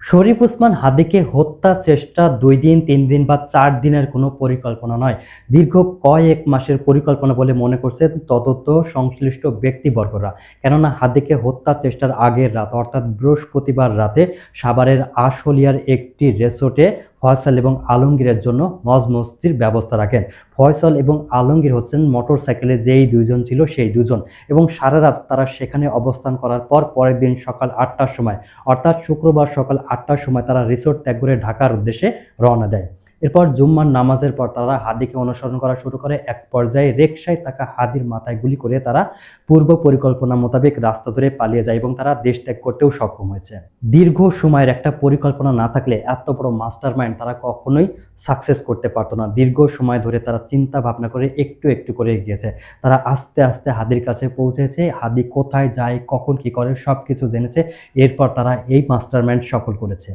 শরীফ ওসমান হাদিকে হত্যা চেষ্টা ২ দিন, ৩ দিন বা ৪ দিনের কোনো পরিকল্পনা নয়। দীর্ঘ কয়েক মাসের পরিকল্পনা বলে মনে করছেন তদন্ত সংশ্লিষ্ট ব্যক্তিবর্গরা। কেননা হাদিকে হত্যা চেষ্টার আগের রাত অর্থাৎ বৃহস্পতিবার রাতে সাভারের আশুলিয়ার একটি রিসোর্টে ফয়সাল এবং আলমগীরের জন্য মজমস্তির ব্যবস্থা রাখেন। ফয়সাল এবং আলমগীর হচ্ছেন মোটরসাইকেলে যেই ২ জন ছিল সেই ২ জন এবং সারারাত তারা সেখানে অবস্থান করার পর পরের দিন সকাল ৮টার সময় অর্থাৎ শুক্রবার সকাল ৮টার সময় তারা রিসোর্ট ত্যাগ করে ঢাকার উদ্দেশ্যে রওনা দেয়। এরপর জুম্মার নামাজের পর তারা হাদিকে অনুসরণ করা শুরু করে। এক পর্যায়ে রিকশায় থাকা হাদির মাথায় গুলি করে তারা পূর্ব পরিকল্পনা মোতাবেক রাস্তা ধরে পালিয়ে যায় এবং তারা দেশ ত্যাগ করতেও সক্ষম হয়েছে। দীর্ঘ সময়ের একটা পরিকল্পনা না থাকলে এত বড় মাস্টারমাইন্ড তারা কখনোই সাকসেস করতে পারতো না। দীর্ঘ সময় ধরে তারা চিন্তা ভাবনা করে একটু একটু করে এগিয়েছে। তারা আস্তে আস্তে হাদির কাছে পৌঁছেছে। হাদি কোথায় যায়, কখন কি করে সবকিছু জেনেছে। এরপর তারা এই মাস্টারমাইন্ড সফল করেছে।